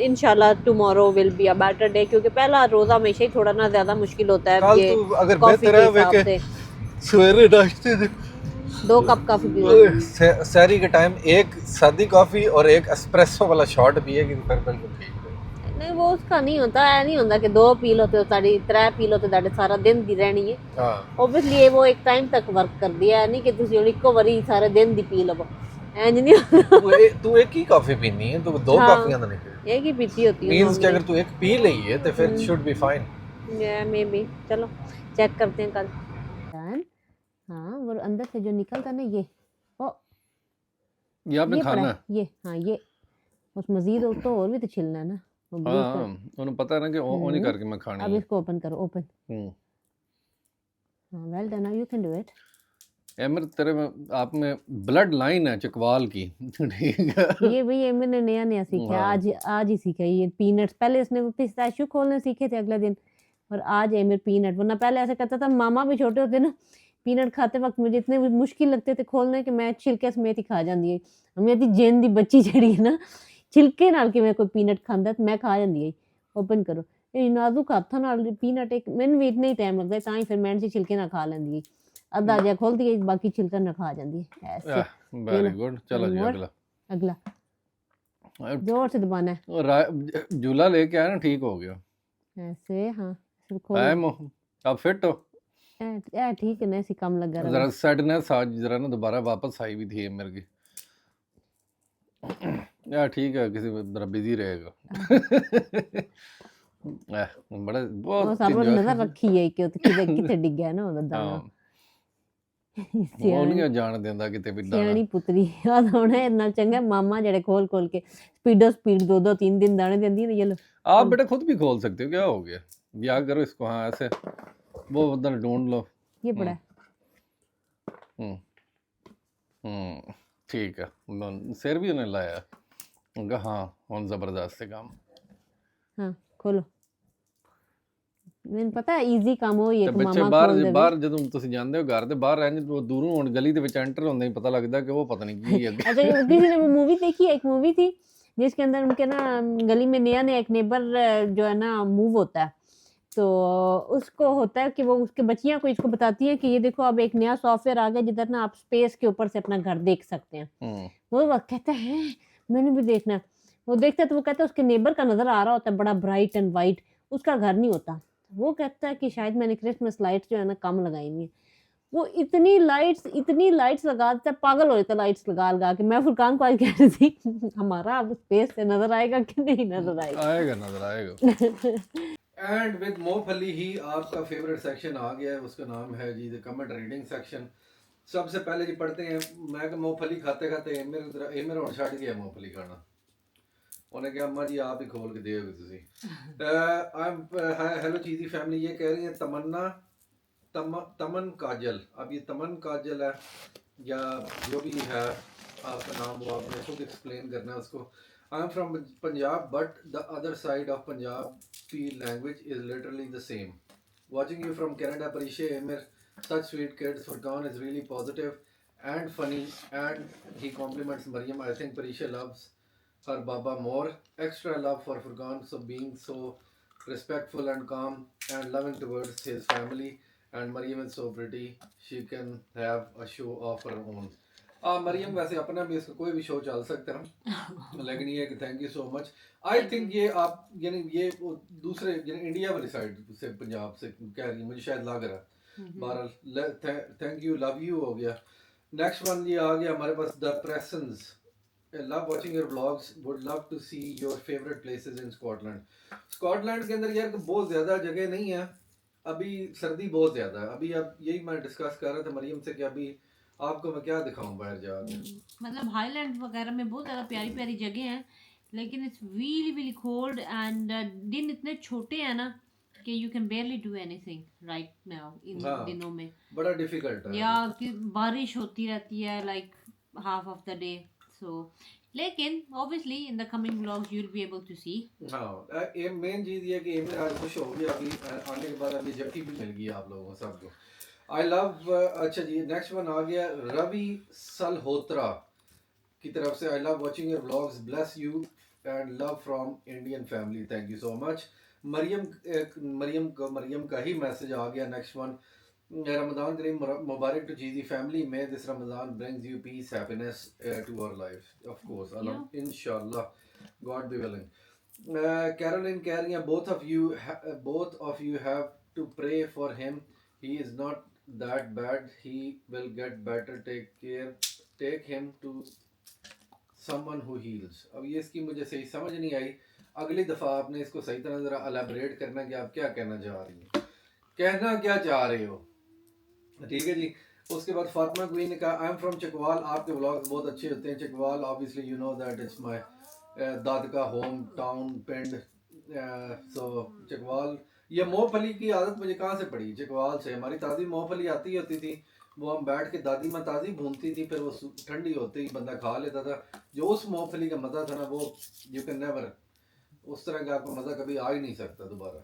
इंशाल्लाह tomorrow will be a better day क्योंकि पहला रोज़ा हमेशा ही थोड़ा ना ज़्यादा मुश्किल होता है ये अगर कॉफ़ी बेहतर के है हिसाब से। सवेरे नाश्ते 2 कप कॉफ़ी पी सहरी के टाइम एक सादी कॉफ़ी और एक एस्प्रेसो वाला शॉट पिएगी तो फिर बिल्कुल ठीक है। नहीं वो उसका नहीं होता है, नहीं होता कि 2 पी लो तो 3 पी लो तो सारा दिन दी रहनी है। ओबवियसली वो एक टाइम तक वर्क कर दिया है नहीं कि तुम इको बारी सारे दिन दी पी लो इंज नहीं। तू एक ही कॉफी पीनी है तो 2 कॉफियां तो नहीं पीनी। एक ही पीती होती है मींस कि अगर तू एक पी ली है तो फिर शुड बी फाइन। या मे बी चलो चेक करते हैं कल। हाँ वो अंदर से जो निकलता ना ये आपने खाना है ये हाँ ये उस मजीद तो और भी तो छिलना है ना। हाँ उन्हें पता है ना कि ओ नहीं करके मैं खानी है। अब इसको ओपन करो ओपन। हाँ well done you can do it. Emir तेरे में आप में ब्लड लाइन है चकवाल की। ठीक है ये भाई एमिर ने नया सीखा आज ही सीखा ये पीनट्स। पहले इसने पिस्ताशियो खोलने सीखे थे अगले दिन और आज एमिर पीनट। वरना पहले ऐसा करता था मामा भी छोटे होते ना पीनट खाते वक्त मुझे इतने मुश्किल लगते थे खोलने कि मैं छिलके समेत ही खा जाती है। मेरी जेन दी बच्ची जड़ी है ना छिलके नाल कि मैं कोई पीनट खांदा तो मैं खा जाती है। ओपन करो ये नाजुक हत्थों नाल पीनट एक मैंने भी इतना ही टाइम लगता है तां ही फिर मैं से छिलके ना खा लेंदी है। अद्धा जिहा खोलती है बाकी छिलका ना खा जाती है ऐसे। वेरी गुड चलो जी अगला जोर से दबाना है। झूला लेके आया ना ठीक हो गया ऐसे हाँ फिर खोलो है मोह अब फिट हो ए ठीक है ना, ऐसी कम लगा रहा जरा सैडनेस आज जरा ना दोबारा वापस आई भी थी मेरे की यार ठीक है किसी में जरा बिजी रहेगा बड़ा वो बहुत सब enjoy- नजर रखी है कि किते किते डिग गया ना ਉਹਦਾ ਦਾਣਾ हाँ ਉਹ ਨਹੀਂ ਜਾਣ ਦਿੰਦਾ ਕਿਤੇ ਵੀ ਦਾਣਾ ਸਿਆਣੀ ਪੁੱਤਰੀ ਆ ਹੋਣਾ ਇਹ ਨਾਲ ਚੰਗਾ ਮਾਮਾ ਜਿਹੜੇ ਖੋਲ ਖੋਲ ਕੇ स्पीड 2-2 3 दाने देंदी है ये लो आप बेटा खुद भी खोल सकते हो क्या हो गया या करो इसको हाँ ऐसे वो उधर ढूंढ लो ये पड़ा है ठीक है सिर भी उन्हें लाया उनका हाँ ਹੁਣ ਜ਼ਬਰਦਸਤ ਹੈ ਕੰਮ हाँ खोलो ਮੈਨੂੰ ਪਤਾ ਈਜ਼ੀ ਕੰਮ ਹੋਈ ਤੇ ਇੱਕ ਬੱਚੇ ਮਾਮਾ ਬਾਹਰ ਖੋਲ ਦੇਵੇ ਬਾਹਰ ਜਦੋਂ ਤੁਸੀਂ ਜਾਂਦੇ ਹੋ ਘਰ ਦੇ ਬਾਹਰ ਰਹਿੰਦੇ ਉਹ ਦੂਰੋਂ ਹੁਣ ਗਲੀ ਦੇ ਵਿੱਚ ਐਂਟਰ ਹੁੰਦੇ ਹੀ ਪਤਾ ਲੱਗਦਾ ਕਿ ਉਹ ਪਤਾ ਨਹੀਂ ਕੀ ਹੈ अच्छा ये किसी ने वो मूवी देखी है, एक मूवी थी जिसके अंदर उनके ना गली में नया नया एक नेबर जो है ना मूव होता है, तो उसको होता है कि वो उसके बच्चियां को इसको बताती है कि ये देखो अब एक नया सॉफ्टवेयर आ गया जिधर ना आप स्पेस के ऊपर से अपना घर देख सकते हैं। वो कहता है मैंने भी देखना है। वो देखता है तो वो कहता है उसके नेबर का नजर आ रहा होता है बड़ा ब्राइट एंड वाइट, उसका घर नहीं होता। वो कहता है कि शायद मैंने क्रिसमस लाइट्स जो है ना कम लगाई हुई है। वो इतनी लाइट्स लगा देता है, पागल हो जाता है लाइट्स लगा लगा के। मैं फुरकान को आज कह रही थी हमारा अब स्पेस से नजर आएगा कि नहीं नजर आएगा आएगा नजर आएगा एंड विद मोहफली ही आपका फेवरेट सेक्शन आ गया है, उसका नाम है जी द कमेंट रीडिंग सेक्शन। सबसे पहले जी पढ़ते हैं मैं कि मूंगफली खाते खाते एमर और छड़ गया मूंगफली खाना उन्हें कहा अम्मा जी आप ही खोल के दोगे तुसी हेलो चीज़ी फैमिली ये कह रही है तमन्ना तमन काजल। अब ये तमन काजल है या जो भी है आपका नाम वो आपने खुद एक्सप्लेन करना है उसको। I am from Punjab but the other side of Punjab की language is literally the same. Watching you from Canada Parishay Amir such sweet kids. Furqan is really positive and funny and he compliments Maryam. I think Parisha loves her Baba more. Extra love for Furqan so being so respectful and calm and loving towards his family. And Maryam is so pretty. She can have a show of her own. Mariam वैसे अपना भी इसका कोई भी show चल सकता है लेकिन ये कि thank you so much. I think ये आप यानी ये दूसरे यानी इंडिया वाली साइड से पंजाब से कह रही है मुझे शायद लग रहा है। बहरहाल थैंक यू लव यू हो गया। नेक्स्ट वन ये आ गया हमारे पास the presence. Love watching your vlogs would love to see your favourite places in Scotland. Scotland के अंदर यार बहुत ज़्यादा जगह नहीं है, अभी सर्दी बहुत ज़्यादा है। अभी अब यही मैं डिस्कस कर रहा था मरियम से कि अभी आपको मैं क्या दिखाऊं बाहर जाके। मतलब हाईलैंड वगैरह में बहुत ज़्यादा प्यारी प्यारी जगह हैं लेकिन इट्स रियली कोल्ड एंड दिन इतने छोटे हैं ना कि you can बेयरली do anything right now in दिनों में। बड़ा डिफिकल्ट है या कि बारिश होती रहती है like half of the day so लेकिन obviously in the coming vlogs you will be able to see. हाँ ये मेन चीज़ ये कि एमिर आज खुश हो गया अभी आने के बाद अभी जफ्फी भी मिल गई आप लोगों को सबको। आई लव अच्छा जी नेक्स्ट वन आ गया रवि सलहोत्रा की तरफ से। I love watching your vlogs bless you and love from Indian family thank you so much. Mariam का ही मैसेज आ गया। नेक्स्ट वन रमज़ान करीम मुबारक to cheesy family may this Ramzan brings you peace happiness to our life of course इंशाल्लाह God be willing. Caroline कह रही हैं both of you have to pray for him he is not that bad he will get better take him to someone who heals। अब ये इसकी मुझे सही समझ नहीं आई, अगली दफ़ा आपने इसको सही तरह ज़रा एलैबोरेट करना कि आप क्या कहना चाह रही हैं, कहना क्या चाह रहे हो। ठीक है जी। उसके बाद फातिमा क्वीन ने कहा आई एम फ्रॉम चकवाल, आपके व्लॉग्स बहुत अच्छे होते हैं। Chakwal obviously you know that it's my दादका होम टाउन पिंड। सो चकवाल ये मूंगफली की आदत मुझे कहाँ से पड़ी, चकवाल से। हमारी ताज़ी मूंगफली आती होती थी, वो हम बैठ के दादी माँ ताज़ी भूनती थी, फिर वो ठंडी होती ही बंदा खा लेता था। जो उस मूंगफली का मज़ा था ना वो यू कैन नेवर, उस तरह का आपको मज़ा कभी आ ही नहीं सकता दोबारा।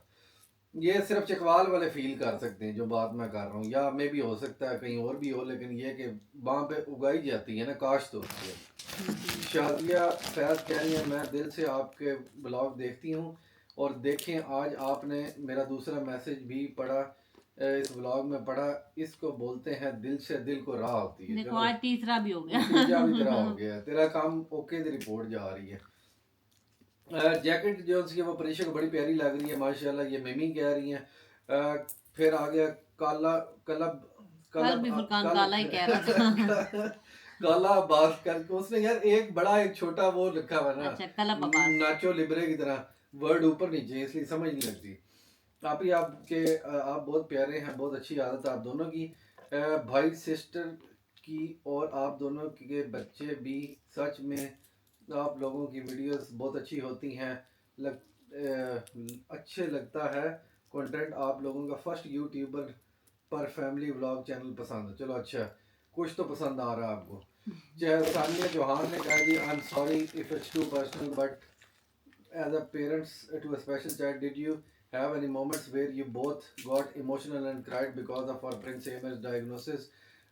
ये सिर्फ चकवाल वाले फील कर सकते हैं जो बात मैं कर रहा हूँ, या मे भी हो सकता है कहीं और भी हो, लेकिन ये कि वहाँ पे उगाई जाती है ना, काश्त होती है। शादिया फैज़ कह रही है मैं दिल से आपके ब्लॉग देखती हूँ और देखें आज आपने मेरा दूसरा मैसेज भी पढ़ा, इस व्लॉग में पढ़ा, इसको बोलते हैं दिल से दिल को राह होती है। देखो आज तीसरा भी हो गया, तीसरा भी तेरा हो गया, तेरा काम ओके दी रिपोर्ट जा रही है। जैकेट जो उसकी वो परीक्षा को बड़ी प्यारी लग रही है माशाल्लाह। ये मिमी कह रही हैं फिर आ गया काला कल भी फुरकान काला ही कह रहा था। काला अब्बास करके उसने यार एक बड़ा एक छोटा वो लिखा हुआ ना, अच्छा, कलब अब्बास। नाचो लिबरे की तरह वर्ड ऊपर नीचे, इसलिए समझ नहीं लगती। आप ही आपके आप बहुत प्यारे हैं, बहुत अच्छी आदत है आप दोनों की, भाई सिस्टर की, और आप दोनों के बच्चे भी। सच में आप लोगों की वीडियोस बहुत अच्छी होती हैं, अच्छे लगता है कंटेंट। आप लोगों का फर्स्ट यूट्यूबर पर फैमिली व्लॉग चैनल पसंद है। चलो अच्छा, कुछ तो पसंद आ रहा है आपको। सानिया चौहान ने कहा जी, I am sorry if it's too personal, but as a parents to a special child, did you have any moments where you both got emotional and cried because of our Prince Amir's diagnosis,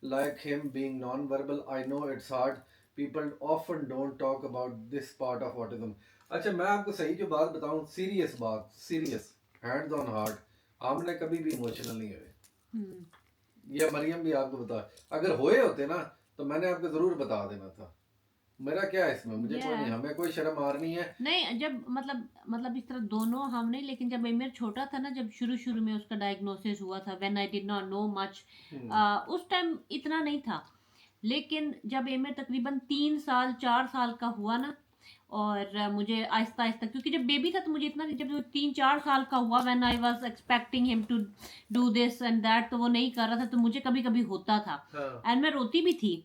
like him being non-verbal? I know it's hard. People often don't talk about this part of autism. अच्छा, मैं आपको सही जो बात बताऊं, serious बात, serious hands on heart, हमने कभी भी इमोशनल नहीं हुए। ये मरियम भी आपको बता, अगर होए होते ना तो मैंने आपको जरूर बता देना था। मेरा क्या है इसमें, मुझे कोई नहीं, हमें कोई शर्म मारनी है नहीं। जब मतलब इस तरह दोनों हम नहीं, लेकिन जब एमिर छोटा था ना, जब शुरू में उसका डायग्नोसिस हुआ था, when I did not know much, उस टाइम इतना नहीं था। लेकिन जब एमिर तकरीबन 3 साल 4 साल का हुआ ना, और मुझे आहिस्ता आहिस्ता, क्योंकि जब बेबी था तो मुझे इतना, जब वो 3-4 साल का हुआ, when I was expecting him to do this and that, तो वो नहीं कर रहा था, तो मुझे कभी कभी होता था एंड मैं रोती भी थी।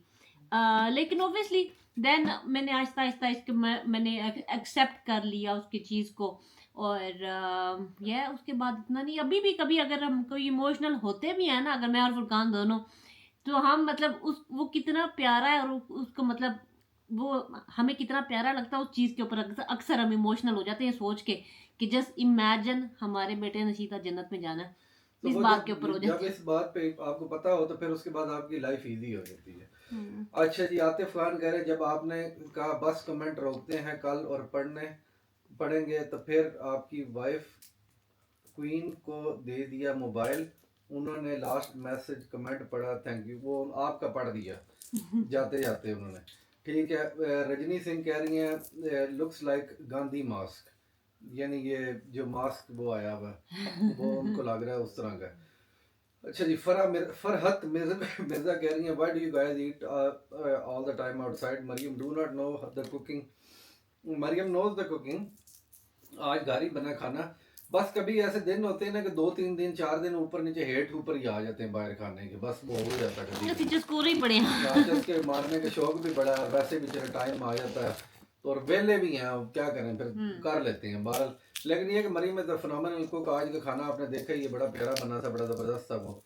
लेकिन ऑब्वियसली देन मैंने आहिस्ता आहिस्ता इसके मैंने एक्सेप्ट कर लिया उसकी चीज़ को, और यह उसके बाद इतना नहीं। अभी भी कभी अगर हम कोई इमोशनल होते भी हैं ना, अगर मैं और फुरकान दोनों, तो हम मतलब उस वो कितना प्यारा है, और उसको मतलब वो हमें कितना प्यारा लगता है उस चीज़ के ऊपर, अक्सर हम इमोशनल हो जाते हैं सोच के कि जस्ट इमेजिन हमारे बेटे ने सीधा जन्नत में जाना है, तो इस वो बात के ऊपर हो जब जाते इस बात पे आपको पता हो तो फिर उसके बाद आपकी लाइफ इजी हो जाती है। अच्छा जी, आतिफ खान कह रहे जब आपने कहा बस कमेंट रोकते हैं कल और पढ़ेंगे, तो फिर आपकी वाइफ क्वीन को दे दिया मोबाइल, उन्होंने लास्ट मैसेज कमेंट पढ़ा, थैंक यू, वो आपका पढ़ दिया जाते जाते उन्होंने। ठीक है, रजनी सिंह कह रही हैं लुक्स लाइक गांधी मास्क, यानी ये जो मास्क वो आया हुआ वो उनको लग रहा है उस तरह का। अच्छा जी, फरहत मिर्जा कह रही हैं why do you guys eat all the time outside? Mariam do not know the cooking, Mariam knows the cooking, आज घर ही बना खाना। बस कभी ऐसे दिन होते हैं ना कि 2-3 दिन 4 दिन ऊपर नीचे हेठ ऊपर ही आ जाते हैं बाहर खाने के, बस वो हो जाता है कभी स्कोर ही पड़े के मारने का शौक भी बड़ा है, वैसे भी चलो टाइम आ जाता है, तो और वेले भी हैं, अब क्या करें, फिर कर लेते हैं बहरहाल। लेकिन ये कि मरीम में तो फिनोमिनल कुक, आज का खाना आपने देखा ही है, बड़ा प्यारा बना था, बड़ा ज़बरदस्त था वो।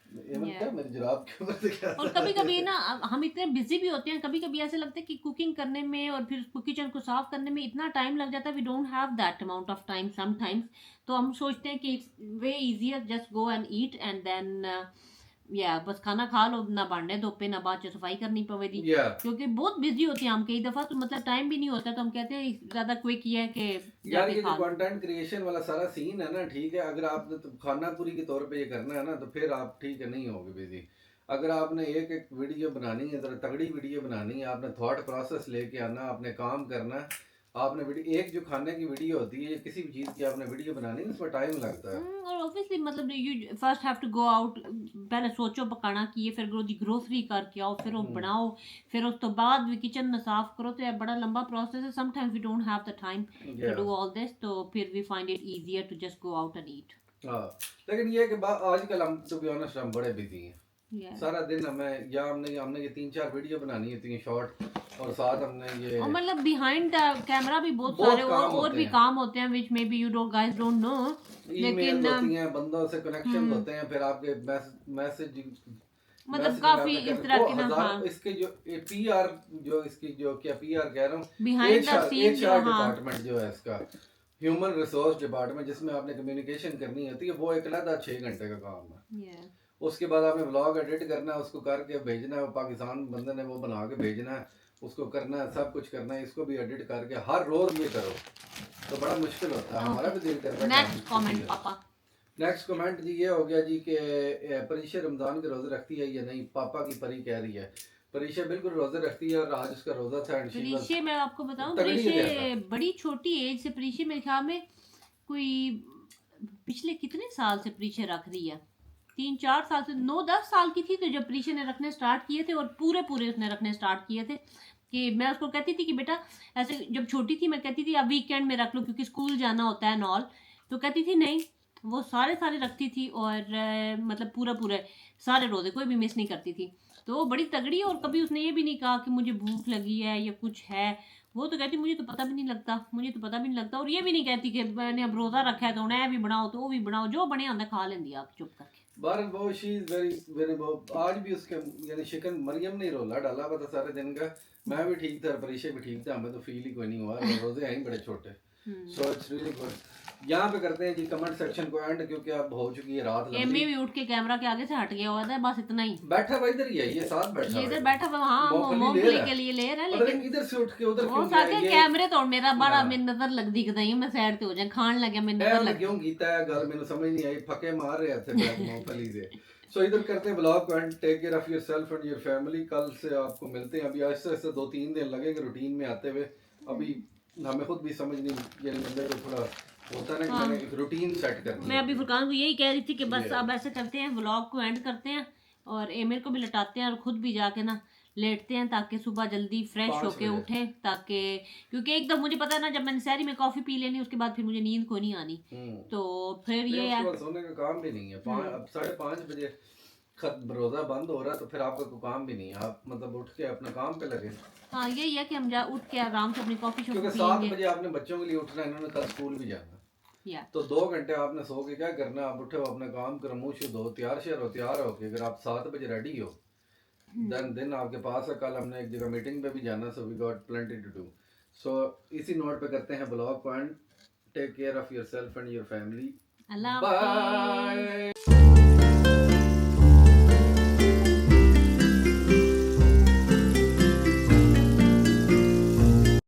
क्या मेरे जुराब के ऊपर से क्या और कभी कभी ना हम इतने बिजी भी होते हैं, कभी कभी ऐसे लगता है कि कुकिंग करने में और फिर उसको किचन को साफ करने में इतना टाइम लग जाता है, we don't have that amount of time sometimes. तो हम सोचते हैं कि it's way easier just go and eat and then या बस खाना खा लो, ना भांडे धोपे ना बाद सफाई करनी पवेगी, क्योंकि बहुत बिजी होते हैं हम कई दफा, तो मतलब टाइम भी नहीं होता, तो हम कहते हैं ज्यादा क्विक ही है कि यार ये जो कंटेंट क्रिएशन वाला सारा सीन है ना, ठीक है, अगर आपने तो खाना पूरी के तौर पे ये करना है ना, तो फिर आप ठीक है नहीं होगे बिजी। अगर आपने एक एक वीडियो बनानी है, तगड़ी वीडियो बनानी है, आपने थॉट प्रोसेस लेके आना, आपने काम करना है, आपने वीडियो एक जो खाने की वीडियो होती है, किसी भी चीज़ की आपने वीडियो बनानी है, उसमें टाइम लगता है। और ऑब्वियसली मतलब you first have to go out, पहले सोचो पकाना की है, फिर ग्रोसरी करके आओ, फिर वो बनाओ, फिर उस तो बाद भी किचन साफ करो, तो ये बड़ा लंबा प्रोसेस है। Sometimes we don't have the time to do all this, तो फिर we find it easier to just go out and eat. हाँ, लेकिन ये कि आजकल हम टू बी ऑनेस्ट हम बड़े बिजी हैं। सारा दिन हमें या हमने ये 3-4 वीडियो बनानी होती है शॉर्ट, और साथ हमने ये और मतलब बिहाइंड द कैमरा भी बहुत सारे और भी काम होते हैं which may be you don't guys don't know, लेकिन होती हैं, बंदों से कनेक्शन होते हैं, फिर आपके मैसेज मतलब काफी इस तरह के ना, हाँ, इसके जो पीआर जो इसकी जो क्या पीआर कह रहा हूँ, बिहाइंड द सीन जो डिपार्टमेंट जो है इसका ह्यूमन रिसोर्स डिपार्टमेंट, जिसमें आपने कम्युनिकेशन करनी होती है, वो एक अलग 6 घंटे का काम है। उसके बाद आपने व्लॉग एडिट करना है, उसको करके भेजना है, वो पाकिस्तान बंदे ने वो बना के भेजना है, उसको करना है, सब कुछ करना है, इसको भी एडिट करके हर रोज ये करो, तो बड़ा मुश्किल होता है। हमारा भी दिल करता है। नेक्स्ट कमेंट पापा, नेक्स्ट कमेंट जी ये हो गया जी कि परीशा रमजान के रोजे रखती है या नहीं? पापा की परी कह रही है, परीशा बिल्कुल रोजे रखती है, और आज उसका रोजा था। परीशा मैं आपको बताऊं, परीशा बड़ी छोटी एज से, परीशा मेरे ख्याल में कोई पिछले कितने साल से प्रीशा रख रही है, 3-4 साल से, 9-10 साल की थी तो जब प्रीशा ने रखने स्टार्ट किए थे, और पूरे पूरे उसने रखने स्टार्ट किए थे कि मैं उसको कहती थी कि बेटा ऐसे, जब छोटी थी मैं कहती थी अब वीकेंड में रख लो क्योंकि स्कूल जाना होता है नॉल, तो कहती थी नहीं, वो सारे सारे रखती थी और मतलब पूरा पूरे सारे रोजे कोई भी मिस नहीं करती थी। तो वो बड़ी तगड़ी है, और कभी उसने ये भी नहीं कहा कि मुझे भूख लगी है या कुछ है। वो तो कहती मुझे तो पता भी नहीं लगता, मुझे तो पता भी नहीं लगता, और ये भी नहीं कहती कि मैंने अब रोज़ा रखा है तो उन्हें भी बनाओ तो वो भी बनाओ, जो बने आंदा खा लेंदी आप चुप करके। बहरहाल वो शी इज वेरी वेरी आज भी उसके यानी शिकन मरियम ने रोला डाला हुआ था सारे दिन का। मैं भी ठीक था, परीक्षा भी ठीक था, हमें तो फील ही कोई नहीं हुआ, रोजे हैं ही बड़े छोटे। So it's really good. यहाँ पे करते हैं जी कमेंट सेक्शन को एंड, क्योंकि अब हो चुकी है रात एमी लंबी। भी उठ के कैमरा के आगे से हट गया हुआ था, बस इतना ही। बैठा हुआ इधर ही है, ये साथ बैठा ये हुआ इधर है। बैठा हुआ, हाँ मूंगफली के लिए ले रहा है, पता नहीं लेकिन इधर से उठ के उधर वो क्यों साके गया ये। कैमरे तो मेरा बड़ा हाँ। मेरी नजर लग दिखदा ही, मैं साइड ते हो जाए, खान लगे मेरी नजर मैं लग क्यों कीता है गल मैंने समझ नहीं आई, फके मार रहे थे बैक मूंगफली से। सो इधर करते हैं ब्लॉग को and, take care of yourself and your family. कल से आपको मिलते हैं, अभी आहिस्ते आहिस्ते 2-3 दिन लगेंगे रूटीन में आते हुए। अभी हमें खुद भी समझ नहीं, यानी बंदे को थोड़ा होता है ना कि मैंने एक रूटीन सेट करनी मैं है। अभी फुरकान को यही कह रही थी कि बस अब ऐसे करते हैं, व्लॉग को एंड करते हैं और एमिर को भी लटाते हैं और खुद भी जाके ना लेटते हैं, ताकि सुबह जल्दी फ्रेश 5 होके बजे। उठें, ताकि क्योंकि एकदम मुझे पता है ना, जब मैंने शहरी में कॉफी पी लेनी उसके बाद फिर मुझे नींद को नहीं आनी, तो फिर नहीं, ये उसके है। बाद सोने का काम भी नहीं है। अब 5:30 बजे रोजा बंद हो रहा है, तो फिर आपका कोई काम भी नहीं है, आप मतलब उठ के अपने काम पे लगे। हाँ यही है कि हम जा उठ के आराम से अपनी कॉफी शॉप क्योंकि 7 पियेंगे। बजे आपने बच्चों के लिए उठना है, इन्होंने कल स्कूल भी जाना। या तो 2 घंटे आपने सो के क्या करना, आप उठो अपना काम करो, मुंह शुद्ध हो, तैयार हो के अगर आप 7 बजे रेडी हो दिन आपके पास है। कल हमने एक जगह मीटिंग पे भी जाना, so we got plenty to do. So इसी नोट पे करते हैं ब्लॉग को and, take care of yourself and your family. अल्लाह हाफिज़। बाय।